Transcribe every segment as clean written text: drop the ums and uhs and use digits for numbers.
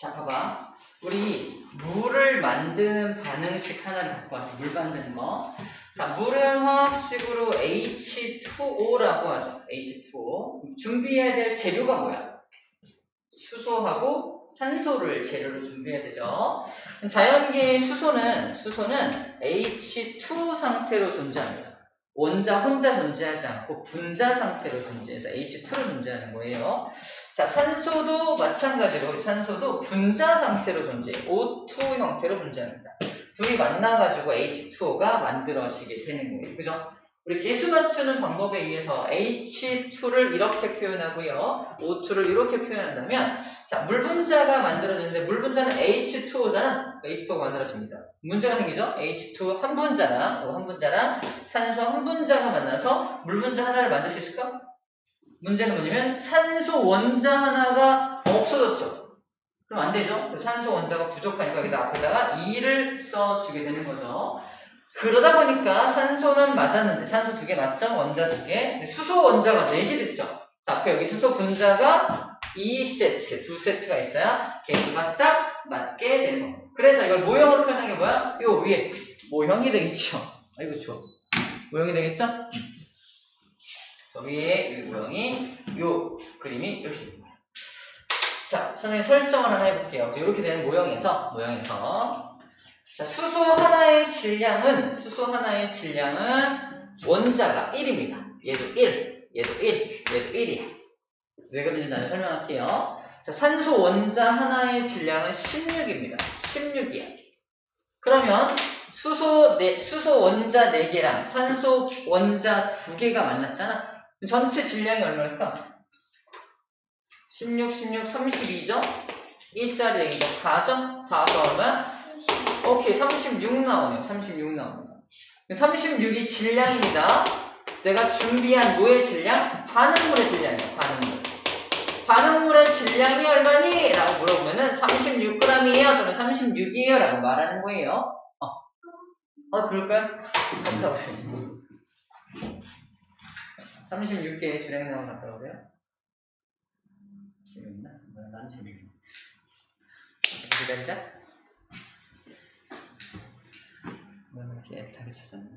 자, 봐봐. 우리 물을 만드는 반응식 하나를 갖고 왔어. 물 만드는 거. 자, 물은 화학식으로 H2O라고 하죠. H2O. 준비해야 될 재료가 뭐야? 수소하고 산소를 재료로 준비해야 되죠. 자연계의 수소는 H2 상태로 존재합니다. 원자 혼자 존재하지 않고 분자 상태로 존재해서 H2로 존재하는 거예요. 자, 산소도 마찬가지로 산소도 분자 상태로 존재해요. O2 형태로 존재합니다. 둘이 만나가지고 H2O가 만들어지게 되는 거예요. 그죠? 우리 개수 맞추는 방법에 의해서 H2를 이렇게 표현하고요. O2를 이렇게 표현한다면, 자, 물 분자가 만들어지는데, 물 분자는 H2O잖아. H2O가 만들어집니다. 문제가 생기죠? H2 한 분자랑 산소 한 분자가 만나서 물 분자 하나를 만들 수 있을까? 문제는 뭐냐면, 산소 원자 하나가 없어졌죠. 그럼 안 되죠? 산소 원자가 부족하니까 여기다 앞에다가 2를 써주게 되는 거죠. 그러다 보니까 산소는 맞았는데, 산소 2개 맞죠? 원자 2개. 수소 원자가 4개 됐죠? 자, 앞에 여기 수소 분자가 2세트, 2세트가 있어야 개수가 딱 맞게 되는 겁니다. 그래서 이걸 모형으로 표현한 게 뭐야? 요 위에 모형이 되겠죠? 아이고, 좋아. 모형이 되겠죠? 저 위에 이 모형이, 요 그림이 이렇게 됩니다. 자, 선생님 설정을 하나 해볼게요. 이렇게 되는 모형에서, 자, 수소 하나의 질량은 원자가 1입니다. 얘도 1, 얘도 1이야. 왜 그런지 나중에 설명할게요. 자, 산소 원자 하나의 질량은 16입니다. 16이야. 그러면 수소 원자 4개랑 산소 원자 2개가 만났잖아. 전체 질량이 얼마일까? 16, 32죠? 1짜리 얘기가 4죠? 다 얼마야? 오케이, 36 나오네요. 36 나옵니다. 36이 질량입니다. 내가 준비한 뭐의 질량? 반응물의 질량이에요. 반응물의 질량이 얼마니? 라고 물어보면은 36g이에요. 또는 36이에요. 라고 말하는 거예요. 그럴까요? 한번 보세요. 36개의 질량량을 갖다 보세요. 재밌나? 난 재밌네. 기다리자. 이렇게 애타게 찾았네.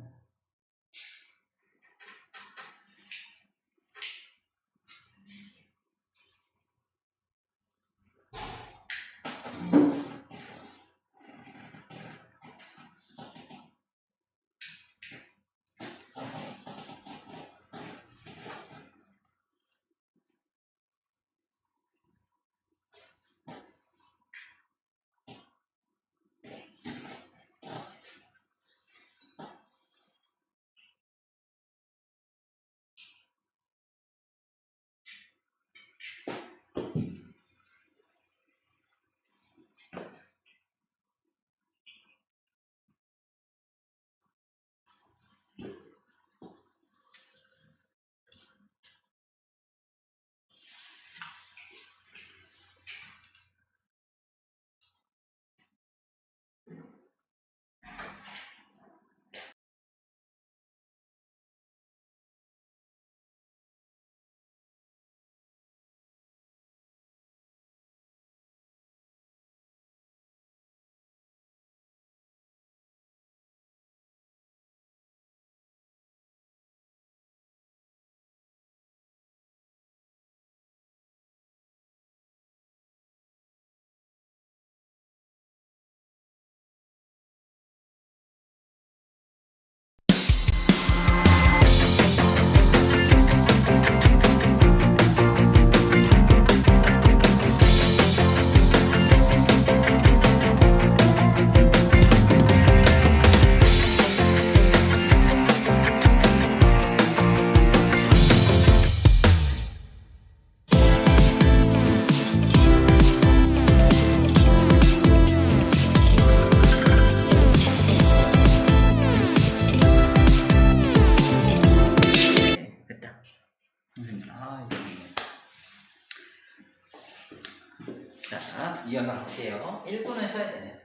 이어서 갈게요. 1분은 쉬어야 되네.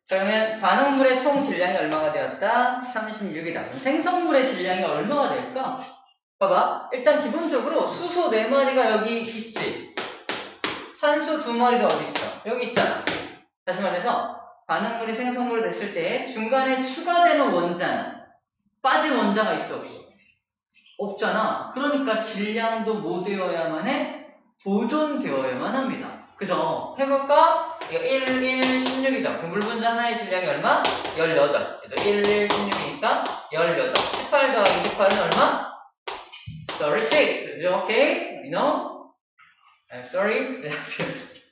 자, 그러면 반응물의 총 질량이 얼마가 되었다? 36이다. 그럼 생성물의 질량이 얼마가 될까? 봐봐. 일단 기본적으로 수소 4마리가 여기 있지. 산소 2마리가 어디 있어? 여기 있잖아. 다시 말해서 반응물이 생성물이 됐을 때 중간에 추가되는 원자는 빠진 원자가 있어 없어? 없잖아. 그러니까 질량도 뭐 되어야만 해? 보존되어야만 합니다. 그죠? 해볼까? 이거 1, 1, 16이죠. 그럼 물 분자 하나의 질량이 얼마? 18. 1, 1, 16이니까 18. 18 더하기 18은 얼마? 36. 그죠? 오케이? You know? I'm sorry.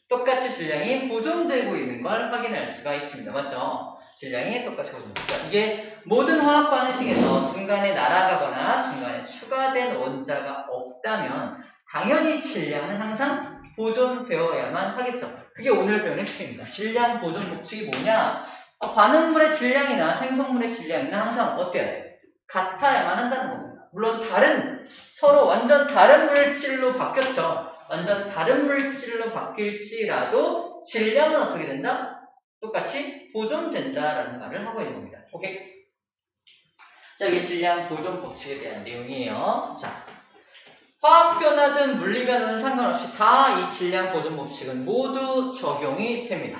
똑같이 질량이 보존되고 있는 걸 확인할 수가 있습니다. 맞죠? 질량이 똑같이 보존됩니다. 이게 모든 화학 반응식에서 중간에 날아가거나 중간에 추가된 원자가 없다면 당연히 질량은 항상 보존되어야만 하겠죠. 그게 오늘 배운 핵심입니다. 질량 보존 법칙이 뭐냐? 반응물의 질량이나 생성물의 질량이나 항상 어때요? 같아야만 한다는 겁니다. 물론 서로 완전 다른 물질로 바뀌었죠. 완전 다른 물질로 바뀔지라도 질량은 어떻게 된다? 똑같이 보존된다라는 말을 하고 있는 겁니다. 오케이? 자, 이게 질량 보존 법칙에 대한 내용이에요. 자, 화학 변화든 물리 변화든 상관없이 다 이 질량 보존 법칙은 모두 적용이 됩니다.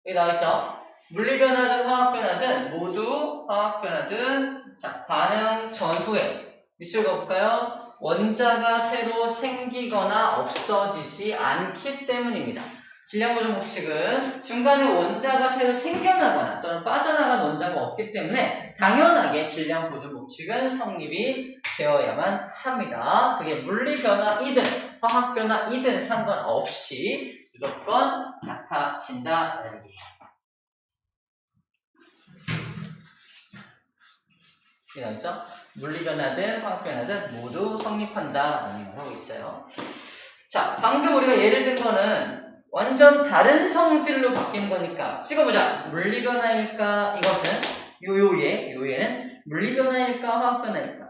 여기 나와있죠? 물리 변화든 화학 변화든 모두 화학 변화든 자, 반응 전후에 밑줄 그어볼까요? 원자가 새로 생기거나 없어지지 않기 때문입니다. 질량 보존 법칙은 중간에 원자가 새로 생겨나거나 또는 빠져나간 원자가 없기 때문에 당연하게 질량 보존 법칙은 성립이 되어야만 합니다. 그게 물리 변화이든 화학 변화이든 상관없이 무조건 같아진다라는 얘기예요. 알겠죠? 물리 변화든 화학 변화든 모두 성립한다라는 걸 하고 있어요. 자, 방금 우리가 예를 든 거는 완전 다른 성질로 바뀐 거니까 찍어보자. 물리 변화일까? 이것은 요예는 물리 변화일까? 화학 변화일까?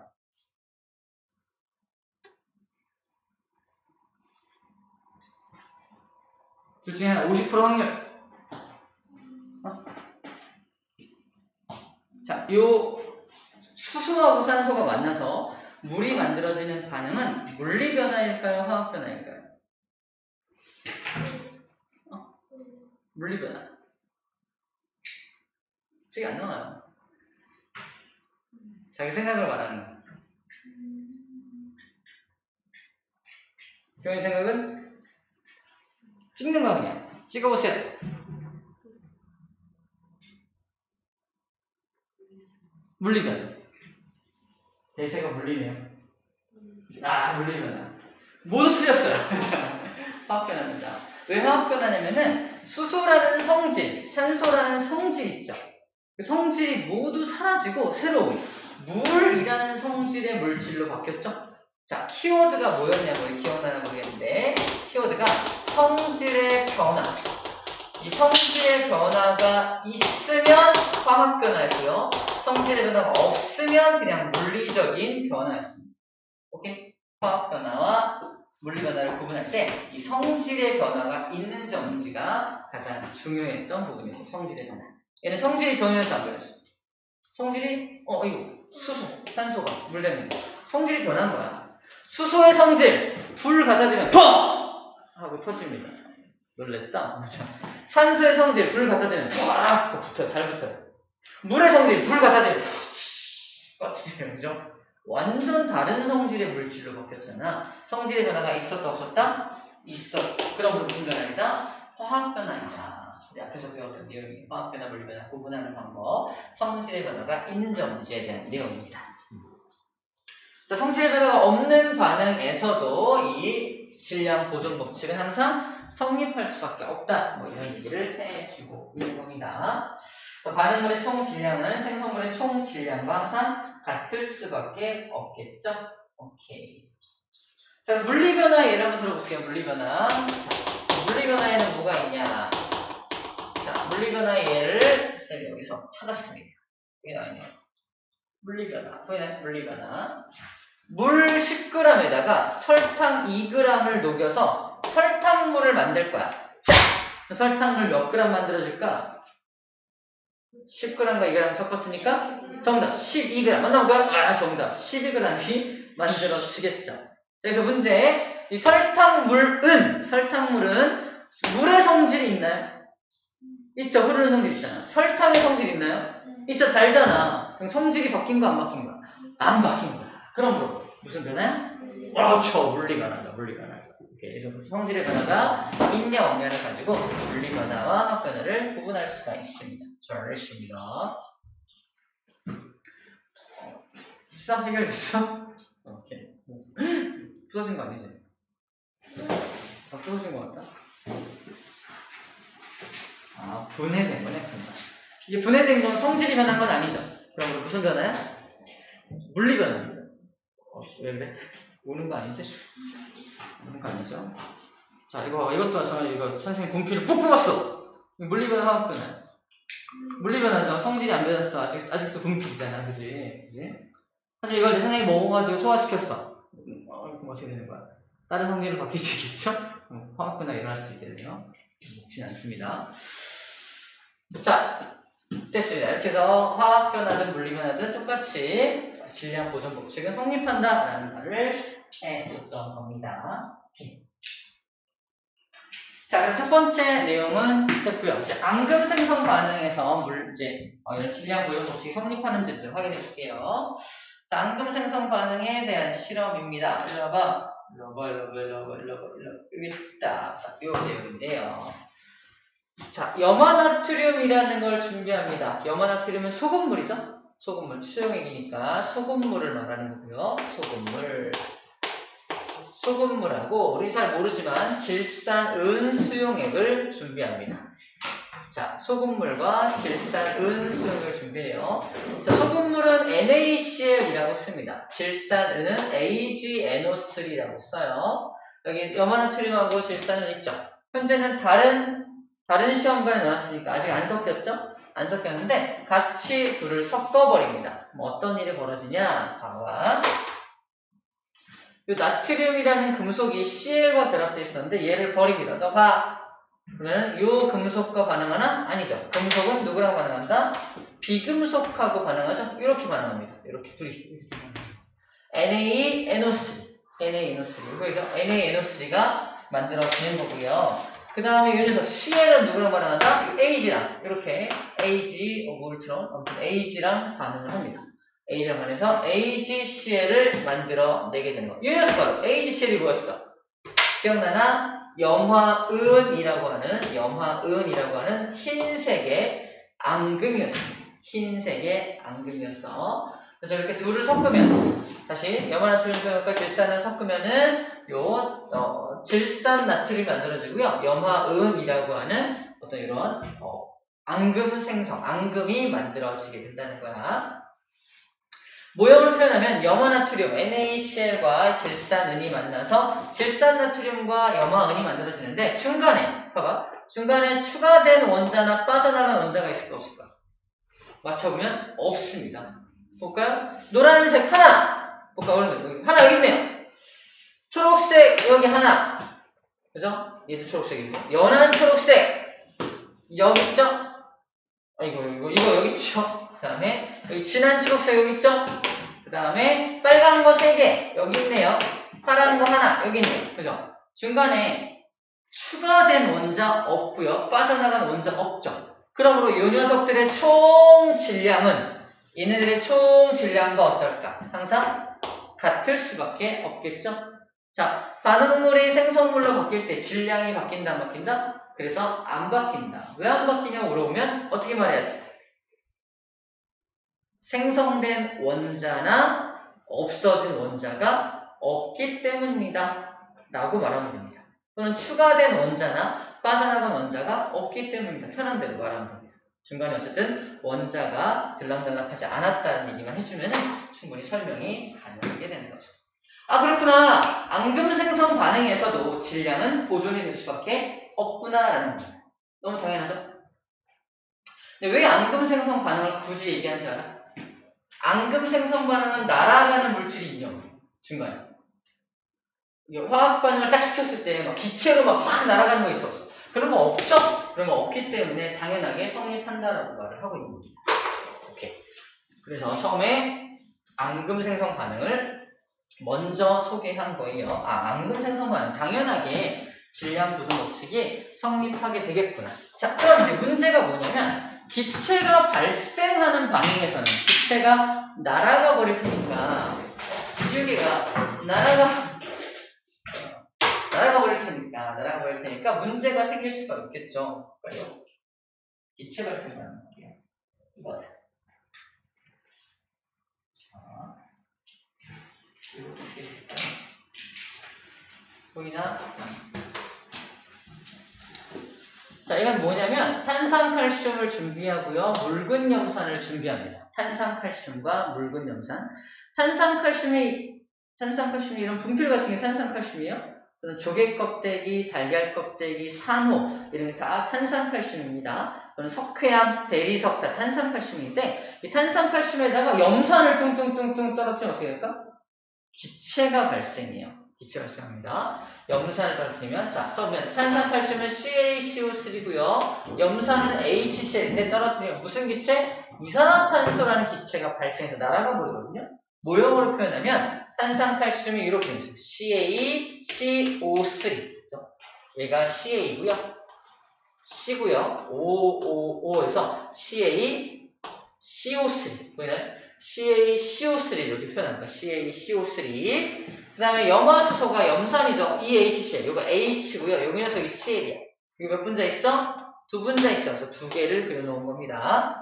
둘 중에 하나 50% 확률. 자, 요 수소하고 산소가 만나서 물이 만들어지는 반응은 물리 변화일까요? 화학 변화일까요? 물리 변화. 저기 안 나와요. 자기 생각을 말하는 거예요. 교수님 생각은 찍는 거 그냥 찍어보세요. 물리 변화. 대세가 물리네요. 물리 변화. 모두 틀렸어요. 화학 변화입니다. 왜 화학 변화냐면은 수소라는 성질, 산소라는 성질 있죠. 그 성질이 모두 사라지고 새로운 물이라는 성질의 물질로 바뀌었죠. 자, 키워드가 뭐였냐고 기억나나 모르겠는데 키워드가 성질의 변화. 이 성질의 변화가 있으면 화학 변화였고요. 성질의 변화가 없으면 그냥 물리적인 변화였습니다. 오케이? 화학 변화와 물리 변화를 구분할 때 이 성질의 변화가 있는지 없는지가 가장 중요했던 부분이었죠. 성질의 변화. 얘는 성질이 변했어 안 변했어? 성질이 이거 수소, 산소가 물 되는 거. 성질이 변한 거야. 수소의 성질 불 갖다 대면 펑 하고 터집니다. 놀랬다. 산소의 성질 불 갖다 대면 팍 더 붙어요. 잘 붙어요. 물의 성질 불 갖다 대면 꺼트려요. 그죠? 완전 다른 성질의 물질로 바뀌었잖아. 성질의 변화가 있었다 없었다? 있었다. 그럼 무슨 변화이다? 화학 변화이다. 앞에서 배웠던 내용이 화학 변화, 물리 변화 구분하는 방법, 성질의 변화가 있는지 없는지에 대한 내용입니다. 자, 성질의 변화가 없는 반응에서도 이 질량 보존 법칙은 항상 성립할 수밖에 없다. 뭐 이런 얘기를 해주고 있는 겁니다. 반응물의 총 질량은 생성물의 총 질량과 항상 같을 수밖에 없겠죠? 오케이. 자, 물리 변화 예를 한번 들어볼게요. 물리 변화. 물리 변화에는 뭐가 있냐? 자, 물리 변화 예를 쌤이 여기서 찾았습니다. 여기 나와있네요. 물리 변화. 보이나요? 물리 변화. 물 10g에다가 설탕 2g을 녹여서 설탕물을 만들 거야. 자, 설탕물 몇 g 만들어줄까? 10g과 2g 섞었으니까 정답 12g. 만나면 뭐야? 정답 12g이 만들어지겠죠. 자, 그래서 문제 이 설탕물은 물의 성질이 있나요? 있죠. 흐르는 성질 있잖아. 설탕의 성질 있나요? 있죠. 달잖아. 성질이 바뀐 거 안 바뀐 거야? 안 바뀐 거야. 그럼 뭐 무슨 변화야? 그렇죠. 물리 변화죠. 물리 변화죠. 그래서 성질의 변화가 있냐 없냐를 가지고 물리 변화와 화학 변화를 구분할 수가 있습니다. 잘했습니다. 됐어? 해결됐어? 오케이. 부서진 거 아니지? 부서진 거 같다. 아, 분해된 거네, 분해. 이게 분해된 건 성질이 변한 건 아니죠. 그럼 무슨 변화야? 물리 변화입니다. 왜 그래? 우는 거 아니지? 우는 거 아니죠? 자, 이것도 이거 선생님 분필을 푹 뽑았어! 물리 변화, 화학 변화. 물리 변화죠. 성질이 안 변했어. 아직도 분필이잖아. 그지? 사실 이걸 내 선생님이 먹어가지고 소화시켰어. 그럼 어떻게 되는 거야? 다른 성질로 바뀔 수 있겠죠? 화학 변화가 일어날 수도 있겠네요. 먹진 않습니다. 자, 됐습니다. 이렇게 해서 화학 변화든 물리 변화든 똑같이 질량 보존 법칙은 성립한다라는 말을 해줬던 겁니다. 자, 그럼 첫 번째 내용은 됐고요. 이제 앙금 생성 반응에서 이런 질량 보존 법칙이 성립하는지를 확인해 볼게요. 자, 앙금 생성 반응에 대한 실험입니다. 일로 와봐. 여기 있다. 자, 요 내용인데요. 자, 염화나트륨이라는 걸 준비합니다. 염화나트륨은 소금물이죠? 소금물, 수용액이니까 소금물을 말하는 거고요. 소금물하고 우리 잘 모르지만 질산은 수용액을 준비합니다. 자, 소금물과 질산은 수용액을 준비해요. 자, 소금물은 NaCl이라고 씁니다. 질산은은 AgNO3라고 써요. 여기 염화나트륨하고 질산은 있죠. 현재는 다른 시험관에 넣었으니까 아직 안 섞였죠? 안 섞였는데 같이 둘을 섞어버립니다. 어떤 일이 벌어지냐? 봐봐. 이 나트륨이라는 금속이 Cl과 결합되어 있었는데 얘를 버립니다. 너 봐. 그러면 이 금속과 반응하나? 아니죠. 금속은 누구랑 반응한다? 비금속하고 반응하죠? 이렇게 반응합니다. 이렇게 둘이 이렇게 반응하죠. NaNO3. 그래서 NaNO3가 만들어지는 거고요. 그 다음에 이 녀석 Cl은 누구랑 반응한다? Ag랑 이렇게 AG, 몰트론 아무튼 AG랑 반응을 합니다. A랑 반해서 AgCl을 만들어내게 되는 거. 이 녀석 바로 AgCl이 뭐였어? 기억나나? 염화은이라고 하는 흰색의 앙금이었습니다. 흰색의 앙금이었어. 그래서 이렇게 둘을 섞으면 다시 염화나트륨 수용액과 질산을 섞으면은 질산 나트륨이 만들어지고요. 염화은이라고 하는 어떤 이런 앙금 생성, 앙금이 만들어지게 된다는 거야. 모형을 표현하면 염화나트륨 NaCl과 질산은이 만나서 질산나트륨과 염화은이 만들어지는데 중간에 봐봐. 중간에 추가된 원자나 빠져나간 원자가 있을까 없을까? 맞춰보면 없습니다. 볼까요? 노란색 하나. 볼까? 하나 여기 있네요. 초록색 여기 하나. 그죠? 얘도 초록색이고. 연한 초록색 여기 있죠? 이거 여기 있죠? 그 다음에 여기 진한 초록색 여기 있죠? 그 다음에 빨간 거 3개 여기 있네요. 파란 거 하나 여기 있네요. 그죠? 중간에 추가된 원자 없고요. 빠져나간 원자 없죠. 그러므로 이 녀석들의 총 질량은 얘네들의 총 질량과 어떨까? 항상 같을 수밖에 없겠죠? 자, 반응물이 생성물로 바뀔 때 질량이 바뀐다 안 바뀐다? 그래서 안 바뀐다. 왜 안 바뀌냐고 물어보면 어떻게 말해야 돼? 생성된 원자나 없어진 원자가 없기 때문입니다. 라고 말하면 됩니다. 또는 추가된 원자나 빠져나간 원자가 없기 때문입니다. 편한 대로 말하면 됩니다. 중간에 어쨌든 원자가 들락날락하지 않았다는 얘기만 해주면 충분히 설명이 가능하게 되는 거죠. 아, 그렇구나. 앙금 생성 반응에서도 질량은 보존이 될 수밖에 없구나라는 거예요. 너무 당연하죠? 근데 왜 앙금 생성 반응을 굳이 얘기하는지 알아? 앙금 생성 반응은 날아가는 물질이 있죠. 중간에. 화학 반응을 딱 시켰을 때 막 기체로 막 확 날아가는 거 있어. 그런 거 없죠? 그런 거 없기 때문에 당연하게 성립한다라고 말을 하고 있는 겁니다. 오케이. 그래서 처음에 앙금 생성 반응을 먼저 소개한 거예요. 앙금 생성 반응. 당연하게 질량 보존 법칙이 성립하게 되겠구나. 자, 그럼 이제 문제가 뭐냐면 기체가 발생하는 방향에서는 기체가 날아가 버릴 테니까 지우개가 날아가 버릴 테니까 문제가 생길 수가 있겠죠. 그래요. 기체 발생하는 거예요. 이거. 자, 이렇게 될까요? 보이나? 자, 이건 뭐냐면 탄산칼슘을 준비하고요. 묽은 염산을 준비합니다. 탄산칼슘과 묽은 염산. 탄산칼슘이 이런 분필 같은 게 탄산칼슘이에요. 저는 조개 껍데기, 달걀 껍데기, 산호 이런 게 다 탄산칼슘입니다. 저는 석회암, 대리석 다 탄산칼슘인데 이 탄산칼슘에다가 염산을 뚱뚱뚱뚱 떨어뜨리면 어떻게 될까? 기체가 발생해요. 기체 발생합니다. 염산을 떨어뜨리면 자, 써보면 탄산칼슘은 CaCO3고요. 염산은 HCl인데 떨어뜨리면 무슨 기체? 이산화탄소라는 기체가 발생해서 날아가 버리거든요. 모형으로 표현하면 탄산칼슘이 이렇게 되죠. CaCO3. 얘가 CA고요. C고요. OOO에서 CaCO3. 보이나요? CaCO3 이렇게 표현합니다. CaCO3. 그 다음에 염화수소가 염산이죠. EHCl. 이거 H고요. 여기 녀석이 CL이야. 여기 몇 분자 있어? 두 분자 있죠. 그래서 두 개를 그려놓은 겁니다.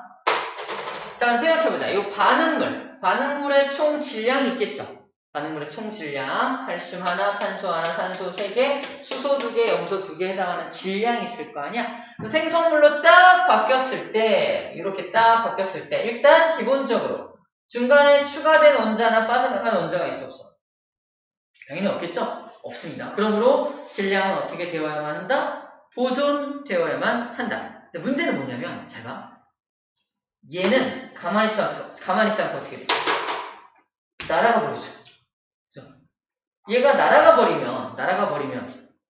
자, 생각해보자. 이 반응물의 총 질량이 있겠죠. 반응물의 총 질량, 칼슘 하나, 탄소 하나, 산소 3개, 수소 2개, 염소 2개 해당하는 질량이 있을 거 아니야? 생성물로 딱 바뀌었을 때, 이렇게 딱 바뀌었을 때, 일단 기본적으로 중간에 추가된 원자나 빠져나간 원자가 있어 없어? 당연히 없겠죠? 없습니다. 그러므로 질량은 어떻게 되어야만 한다? 보존되어야만 한다. 근데 문제는 뭐냐면, 잘 봐. 얘는 가만히 있지 않고 어떻게 돼? 날아가 버리죠. 얘가 날아가 버리면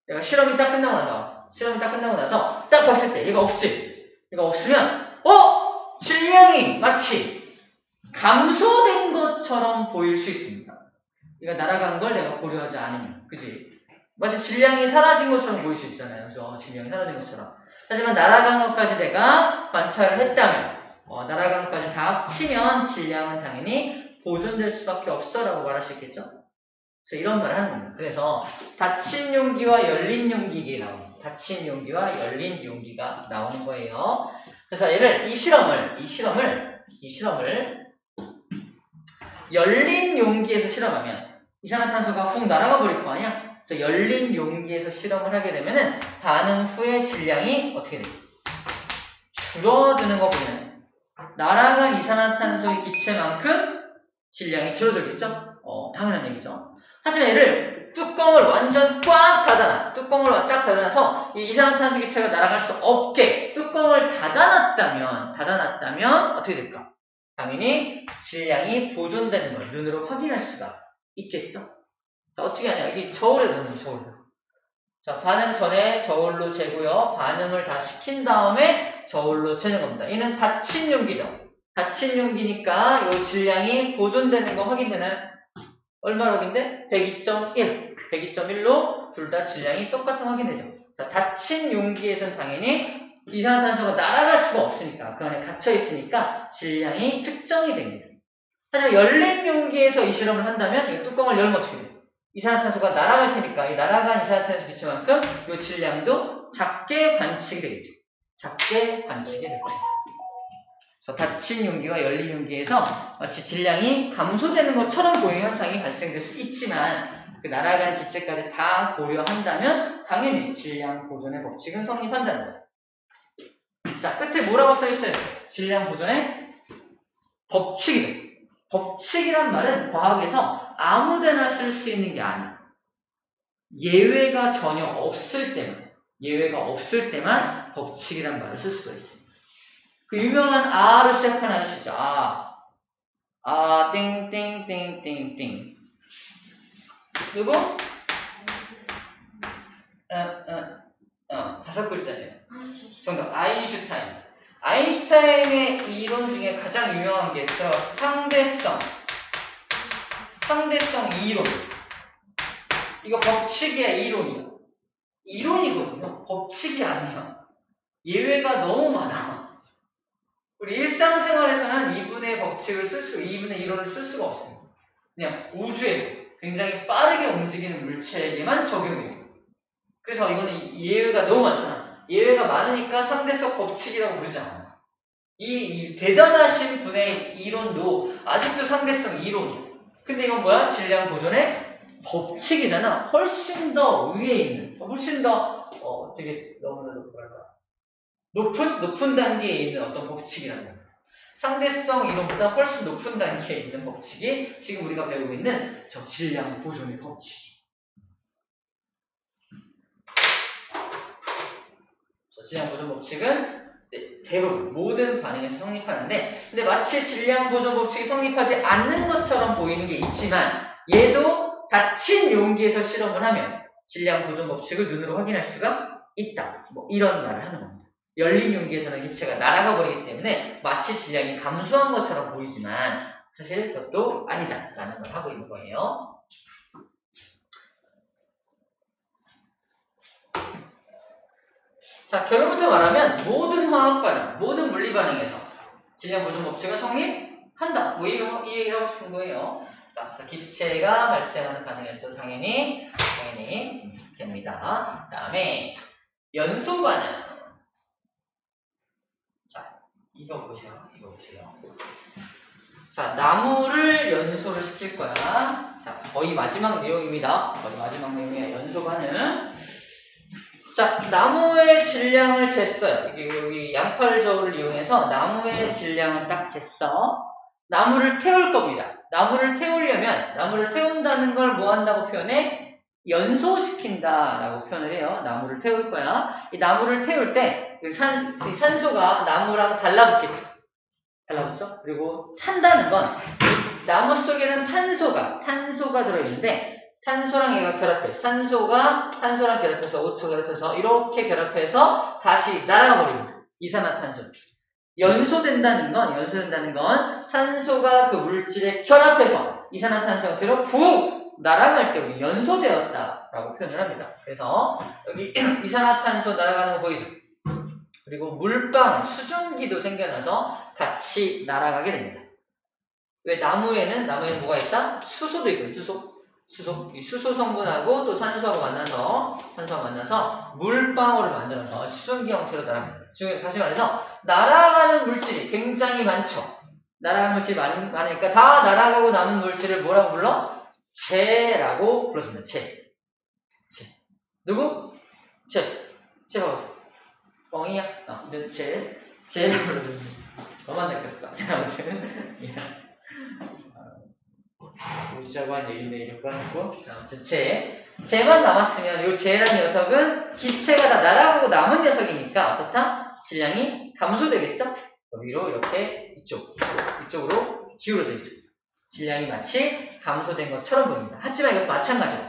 내가 실험이 딱 끝나고 나서 딱 봤을 때 얘가 없지. 얘가 없으면 질량이 마치 감소된 것처럼 보일 수 있습니다. 얘가 날아간 걸 내가 고려하지 않으면, 그지? 마치 질량이 사라진 것처럼 보일 수 있잖아요. 그죠? 질량이 사라진 것처럼. 하지만 날아간 것까지 내가 관찰을 했다면, 날아간 것까지 다 합치면 질량은 당연히 보존될 수밖에 없어라고 말할 수 있겠죠? 그래서 이런 말을 하는 겁니다. 그래서 닫힌 용기와 열린 용기가 나옵니다. 닫힌 용기와 열린 용기가 나오는 거예요. 그래서 이 실험을 열린 용기에서 실험하면 이산화탄소가 훅 날아가 버릴 거 아니야? 그래서 열린 용기에서 실험을 하게 되면은 반응 후의 질량이 어떻게 돼요? 줄어드는 거 보면 날아간 이산화탄소의 기체만큼 질량이 줄어들겠죠? 당연한 얘기죠. 하지만 얘를 뚜껑을 완전 꽉 닫아놔. 뚜껑을 딱 닫아놔서 이 이산화탄소 기체가 날아갈 수 없게 뚜껑을 닫아놨다면 어떻게 될까? 당연히 질량이 보존되는 걸 눈으로 확인할 수가 있겠죠. 자, 어떻게 하냐? 이게 저울에 넣는 거예요. 저울에. 자, 반응 전에 저울로 재고요. 반응을 다 시킨 다음에 저울로 재는 겁니다. 얘는 닫힌 용기죠. 닫힌 용기니까 이 질량이 보존되는 거 확인되나요? 얼마로 확인돼? 102.1. 102.1로 둘 다 질량이 똑같은 확인되죠. 자, 닫힌 용기에서는 당연히 이산화탄소가 날아갈 수가 없으니까, 그 안에 갇혀 있으니까 질량이 측정이 됩니다. 하지만 열린 용기에서 이 실험을 한다면 이 뚜껑을 열면 어떻게 돼요? 이산화탄소가 날아갈 테니까 이 날아간 이산화탄소 기체만큼 이 질량도 작게 관측이 되겠죠. 작게 관측이 될 겁니다. 그래서 닫힌 용기와 열린 용기에서 마치 질량이 감소되는 것처럼 보이는 현상이 발생될 수 있지만 그 날아간 기체까지 다 고려한다면 당연히 질량 보존의 법칙은 성립한다는 거예요. 자, 끝에 뭐라고 써있어요? 질량 보존의 법칙이죠. 법칙이란 말은 과학에서 아무데나 쓸 수 있는 게 아니에요. 예외가 전혀 없을 때만 법칙이란 말을 쓸 수가 있어요. 그 유명한 아로 시작하는 아저씨죠. 땡땡땡땡땡. 누구? 5글자예요. 정답. 아인슈타인. 아인슈타인의 이론 중에 가장 유명한 게 상대성 이론. 이거 법칙이야, 이론이야. 이론이거든요. 법칙이 아니야. 예외가 너무 많아. 우리 일상생활에서는 이분의 법칙을 이분의 이론을 쓸 수가 없습니다. 그냥 우주에서 굉장히 빠르게 움직이는 물체에게만 적용이 돼요. 그래서 이거는 예외가 너무 많잖아. 예외가 많으니까 상대성 법칙이라고 부르지 않아. 이 대단하신 분의 이론도 아직도 상대성 이론이야. 근데 이건 뭐야? 질량 보존의 법칙이잖아. 훨씬 더 위에 있는, 훨씬 더 되게 너무나도 뭐랄까 높은 단계에 있는 어떤 법칙이라는 거야. 상대성 이론보다 훨씬 높은 단계에 있는 법칙이 지금 우리가 배우고 있는 저 질량 보존의 법칙. 질량 보존 법칙은 대부분 모든 반응에서 성립하는데, 근데 마치 질량 보존 법칙이 성립하지 않는 것처럼 보이는 게 있지만, 얘도 닫힌 용기에서 실험을 하면 질량 보존 법칙을 눈으로 확인할 수가 있다. 뭐 이런 말을 하는 겁니다. 열린 용기에서는 기체가 날아가 버리기 때문에 마치 질량이 감소한 것처럼 보이지만 사실 그것도 아니다라는 걸 하고 있는 거예요. 자, 결론부터 말하면 모든 화학 반응, 모든 물리 반응에서 질량 보존 법칙은 성립한다. 뭐 이 얘기를 하고 싶은 거예요. 자, 그래서 기체가 발생하는 반응에서도 당연히 됩니다. 그 다음에 연소 반응. 자, 이거 보세요. 자, 나무를 연소를 시킬 거야. 자, 거의 마지막 내용입니다. 거의 마지막 내용이야. 연소 반응. 자, 나무의 질량을 쟀어요. 여기 양팔 저울을 이용해서 나무의 질량을 딱 쟀어. 나무를 태울 겁니다. 나무를 태운다는 걸 뭐 한다고 표현해? 연소시킨다라고 표현을 해요. 나무를 태울 거야. 이 나무를 태울 때 산소가 나무랑 달라붙겠죠. 달라붙죠? 그리고 탄다는 건 나무 속에는 탄소가 들어있는데, 탄소랑 얘가 결합해. 산소가 탄소랑 결합해서 O2 결합해서 이렇게 결합해서 다시 날아가 버립니다. 이산화탄소. 연소된다는 건 산소가 그 물질에 결합해서 이산화탄소 형태로 훅 날아갈 때 우리 연소되었다라고 표현을 합니다. 그래서 여기 이산화탄소 날아가는 거 보이죠? 그리고 물방, 수증기도 생겨나서 같이 날아가게 됩니다. 왜? 나무에는 뭐가 있다? 수소도 있거든요. 이 수소 성분하고 또 산소하고 만나서 물방울을 만들어서 수증기 형태로 날아갑니다. 다시 말해서 날아가는 물질이 굉장히 많죠. 날아가는 물질이 많으니까 다 날아가고 남은 물질을 뭐라고 불러? 재라고 불러줍니다. 재. 누구? 재 봐보세요. 뻥이야? 재라고 불러줍니다. 너만 느꼈어. 아무튼 우주하고 한 얘기인데 이렇게 하고, 아무튼 재만 남았으면 이 재라는 녀석은 기체가 다 날아가고 남은 녀석이니까 어떻다? 질량이 감소되겠죠? 위로 이렇게 이쪽으로 기울어져 있죠. 질량이 마치 감소된 것처럼 보입니다. 하지만 이것도 마찬가지로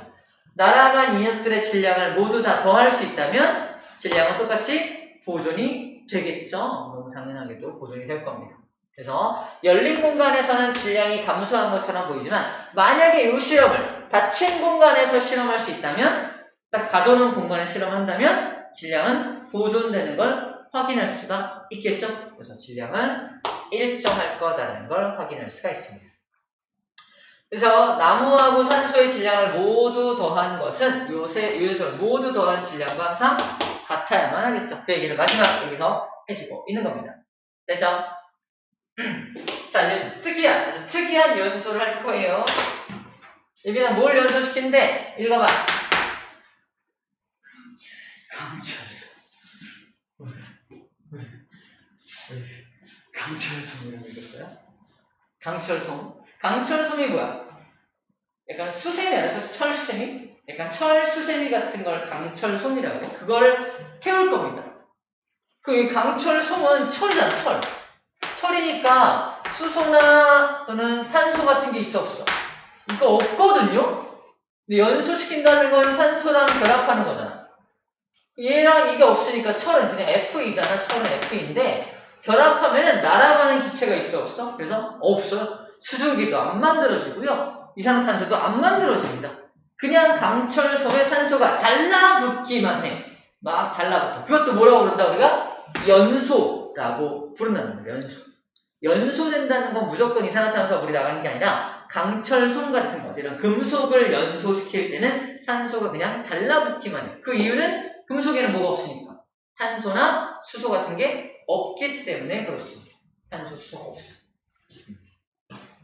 날아간 이 녀석들의 질량을 모두 다 더할 수 있다면 질량은 똑같이 보존이 되겠죠. 너무 당연하게도 보존이 될 겁니다. 그래서 열린 공간에서는 질량이 감소한 것처럼 보이지만, 만약에 이 실험을 닫힌 공간에서 실험할 수 있다면, 딱 가둬놓은 공간에 실험한다면 질량은 보존되는 걸 확인할 수가 있겠죠. 그래서 질량은 일정할 거다라는 걸 확인할 수가 있습니다. 그래서 나무하고 산소의 질량을 모두 더한 것은 요새 모두 더한 질량과 항상 같아야만 하겠죠. 그 얘기를 마지막 여기서 해주고 있는 겁니다. 됐죠? 자, 이제 아주 특이한 연소를 할 거예요. 여기다 뭘 연소시킨대? 읽어봐. 강철솜이라고 읽었어요? 강철솜이 뭐야? 약간 수세미 알아서 철수세미? 약간 철수세미 같은 걸 강철솜이라고. 그걸 태울 겁니다. 그 강철솜은 철이잖아, 철. 철이니까 수소나 또는 탄소 같은 게 있어 없어? 이거 없거든요? 근데 연소시킨다는 건 산소랑 결합하는 거잖아. 얘랑 이게 없으니까 철은 그냥 F이잖아. 철은 F인데 결합하면은 날아가는 기체가 있어 없어? 그래서 없어요. 수증기도 안 만들어지고요. 이산화탄소도 안 만들어집니다. 그냥 강철섬에 산소가 달라붙 달라붙기만 해. 막 달라붙어. 그것도 뭐라고 부른다 우리가? 연소라고 부른다는 거예요. 연소된다는 건 무조건 이산화탄소가 물이 나가는 게 아니라 강철손 같은 거지. 이런 금속을 연소시킬 때는 산소가 그냥 달라붙기만 해. 그 이유는 금속에는 뭐가 없으니까. 탄소나 수소 같은 게 없기 때문에 그렇습니다. 탄소, 수소가 없어요.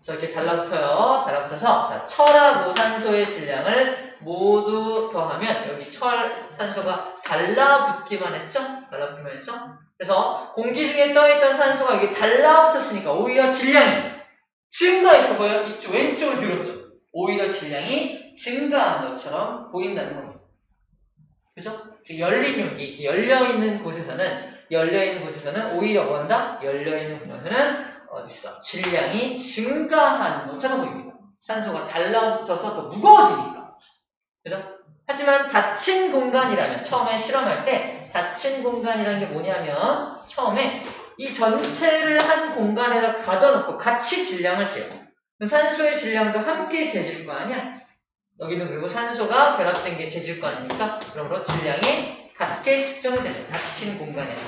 그래서 이렇게 달라붙어요. 달라붙어서 자, 철하고 산소의 질량을 모두 더하면 여기 철, 산소가 달라붙기만 했죠? 달라붙기만 했죠? 그래서 공기 중에 떠있던 산소가 여기 달라붙었으니까 오히려 질량이 증가했어 보여요? 이쪽 왼쪽으로 기울었죠? 오히려 질량이 증가한 것처럼 보인다는 겁니다. 그죠? 열린 용기, 이렇게 열려있는 곳에서는 오히려 뭐 한다? 열려있는 곳에서는 어딨어? 질량이 증가하는 것처럼 보입니다. 산소가 달라붙어서 더 무거워지니까. 그죠? 하지만 닫힌 공간이라면, 처음에 실험할 때 닫힌 공간이라는 게 뭐냐면 처음에 이 전체를 한 공간에다 가둬놓고 같이 질량을 재요. 산소의 질량도 함께 재질 거 아니야? 여기는 그리고 산소가 결합된 게 재질 거 아닙니까? 그러므로 질량이 같게 측정이 되죠. 닫힌 공간에서.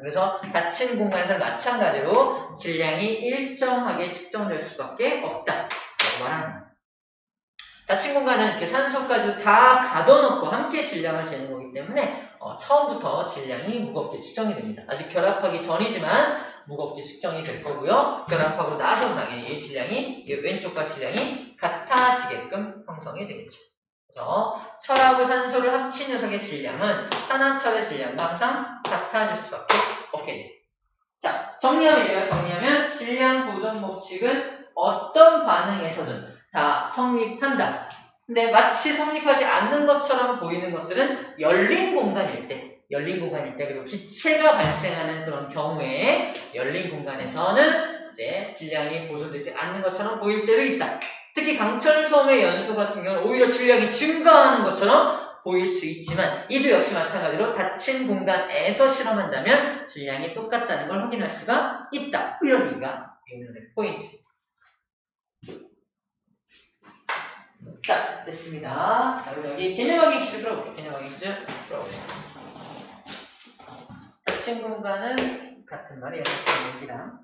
그래서 닫힌 공간에서는 마찬가지로 질량이 일정하게 측정될 수밖에 없다라고 말하는 거예요. 닫힌 공간은 이렇게 산소까지 다 가둬놓고 함께 질량을 재는 거기 때문에 처음부터 질량이 무겁게 측정이 됩니다. 아직 결합하기 전이지만 무겁게 측정이 될 거고요. 결합하고 나서 당연히 이 질량이, 이 왼쪽과 질량이 같아지게끔 형성이 되겠죠. 그래서 철하고 산소를 합친 녀석의 질량은 산화철의 질량과 항상 같아질 수밖에 없게 돼요. 자, 정리하면 질량 보존 법칙은 어떤 반응에서든 다 성립한다. 근데 마치 성립하지 않는 것처럼 보이는 것들은 열린 공간일 때 그리고 기체가 발생하는 그런 경우에 열린 공간에서는 이제 질량이 보존되지 않는 것처럼 보일 때도 있다. 특히 강철섬의 연소 같은 경우는 오히려 질량이 증가하는 것처럼 보일 수 있지만 이도 역시 마찬가지로 닫힌 공간에서 실험한다면 질량이 똑같다는 걸 확인할 수가 있다. 이런 얘기가 오늘의 포인트. 자, 됐습니다. 자, 그럼 여기 개념하기 퀴즈 풀어볼게요. 개념하기 퀴즈 풀어볼게요. 닫힌 공간은 같은 말이에요. 닫힌 공기랑